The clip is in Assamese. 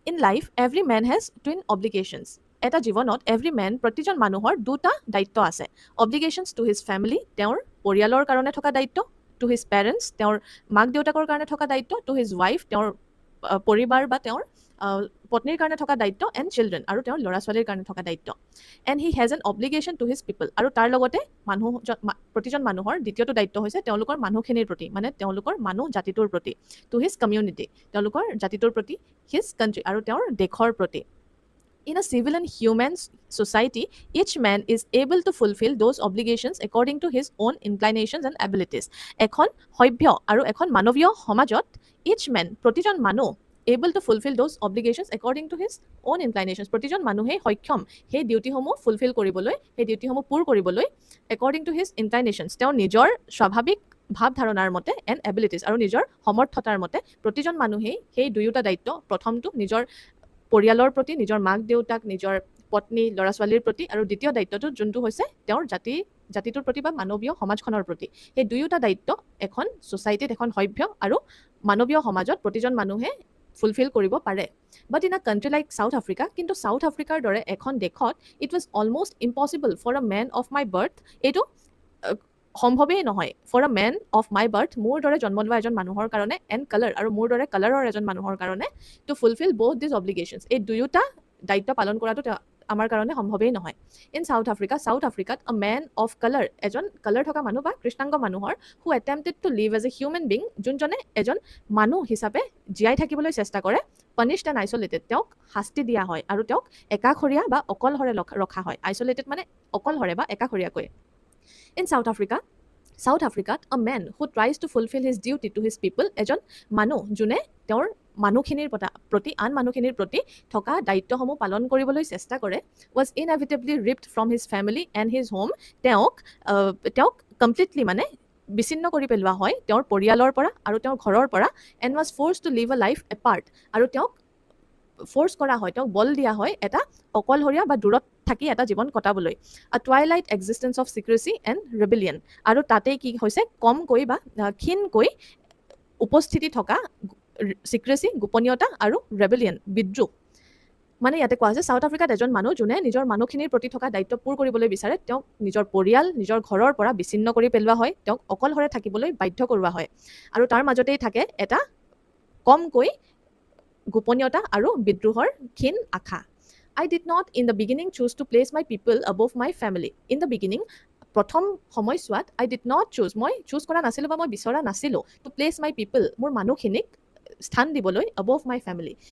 In life, every man has twin obligations. এটা জীৱনত every man প্ৰতিজন মানুহৰ দুটা দায়িত্ব আছে. Obligations to his family, তেওঁৰ পৰিয়ালৰ কাৰণে থকা দায়িত্ব, to his parents, তেওঁৰ মাক দেউতাকৰ কাৰণে থকা দায়িত্ব, to his wife, তেওঁৰ পৰিবাৰ বা তেওঁৰ পত্নীৰ কাৰণে থকা দায়িত্ব, and children, আৰু তেওঁৰ ল'ৰা ছোৱালীৰ কাৰণে থকা দায়িত্ব. And he has an obligation to his people, আৰু তাৰ লগতে প্ৰতিজন মানুহৰ দ্বিতীয়টো দায়িত্ব হৈছে তেওঁলোকৰ মানুহখিনিৰ প্ৰতি, মানে তেওঁলোকৰ মানুহ জাতিটোৰ প্ৰতি, to his community, তেওঁলোকৰ জাতিটোৰ প্ৰতি, his country, আৰু তেওঁৰ দেশৰ প্ৰতি. In a civil and human society, each man is able to fulfill those obligations according to his own inclinations and abilities. এখন সভ্য আৰু এখন মানৱীয় সমাজত each man, প্ৰতিজন মানুহ, able to fulfill those obligations according to his own inclinations. প্ৰতিজন মানুহেই সক্ষম সেই ডিউটিসমূহ ফুলফিল কৰিবলৈ, সেই ডিউটিসমূহ পূৰ কৰিবলৈ according to his inclinations, তেওঁৰ নিজৰ স্বাভাৱিক ভাৱ ধাৰণাৰ মতে এণ্ড এবিলিটিজ, আৰু নিজৰ সমৰ্থতাৰ মতে প্ৰতিজন মানুহেই সেই দুয়োটা দায়িত্ব, প্ৰথমটো নিজৰ পৰিয়ালৰ প্ৰতি, নিজৰ মাক দেউতাক, নিজৰ পত্নী, ল'ৰা ছোৱালীৰ প্ৰতি, আৰু দ্বিতীয় দায়িত্বটো যোনটো হৈছে তেওঁৰ জাতিটোৰ প্ৰতি বা মানৱীয় সমাজখনৰ প্ৰতি। সেই দুয়োটা দায়িত্ব এখন ছ'চাইটিত, এখন সভ্য আৰু মানৱীয় সমাজত প্ৰতিজন মানুহে ফুলফিল কৰিব পাৰে। But in a country like South Africa, কিন্তু চাউথ আফ্ৰিকাৰ দৰে এখন দেশত it was almost impossible for a man of my birth, এইটো সম্ভৱেই নহয় for a man of my birth, মোৰ দৰে জন্ম লোৱা এজন মানুহৰ কাৰণে, এণ্ড কালাৰ, আৰু মোৰ দৰে কালাৰৰ এজন মানুহৰ কাৰণে, two fulfil both these obligations, এই দুয়োটা দায়িত্ব পালন কৰাটো আমাৰ কাৰণে সম্ভৱেই নহয়। ইন চাউথ আফ্ৰিকাত আ মেন অফ কালাৰ, এজন কালাৰ থকা মানুহ বা কৃষ্ণাংগ মানুহৰ, who attempted to live as a human being, যোনজনে এজন মানুহ হিচাপে জীয়াই থাকিবলৈ চেষ্টা কৰে, পানিছড এণ্ড আইচলেটেড, তেওঁক শাস্তি দিয়া হয় আৰু তেওঁক একাষৰীয়া বা অকলশৰে ৰখা হয়। আইচলেটেড মানে অকলশৰে বা একাষৰীয়াকৈ। In South Africa, a man who tries to fulfill his duty to his people, এজন মানুহ যোনে তেওঁৰ মানুহখিনিৰ প্ৰতি, আন মানুহখিনিৰ প্ৰতি থকা দায়িত্বসমূহ পালন কৰিবলৈ চেষ্টা কৰে, was inevitably ripped from his family and his home, তেওঁক কমপ্লিটলি মানে বিচ্ছিন্ন কৰি পেলোৱা হয় তেওঁৰ পৰিয়ালৰ পৰা আৰু তেওঁৰ ঘৰৰ পৰা, and was forced to live a life apart, আৰু তেওঁক ফ'ৰ্চ কৰা হয়, তেওঁক বল দিয়া হয় এটা অকলশৰীয়া বা দূৰত থাকি এটা জীৱন কটাবলৈ। আ টুৱাইলাইট এক্সিষ্টেঞ্চ অফ চিক্ৰেচি এণ্ড ৰেবেলিয়ন, আৰু তাতেই কি হৈছে, কমকৈ বা ক্ষীণকৈ উপস্থিতি থকা চিক্ৰেচি, গোপনীয়তা, আৰু ৰেবেলিয়ন, বিদ্ৰোহ। মানে ইয়াতে কোৱা হৈছে চাউথ আফ্ৰিকাত এজন মানুহ যোনে নিজৰ মানুহখিনিৰ প্ৰতি থকা দায়িত্ব পূৰ কৰিবলৈ বিচাৰে, তেওঁক নিজৰ পৰিয়াল, নিজৰ ঘৰৰ পৰা বিচ্ছিন্ন কৰি পেলোৱা হয়, তেওঁক অকলশৰে থাকিবলৈ বাধ্য কৰোৱা হয়, আৰু তাৰ মাজতেই থাকে এটা কমকৈ গোপনীয়তা আৰু বিদ্ৰোহৰ ক্ষীণ আশা। I did not in the beginning choose to place my people above my family. In the beginning, প্ৰথম সময়ছোৱাত I did not choose, মই চুজ কৰা নাছিলোঁ বা মই বিচৰা নাছিলোঁ, to place my people, মোৰ মানুহখিনিক স্থান দিবলৈ above my family,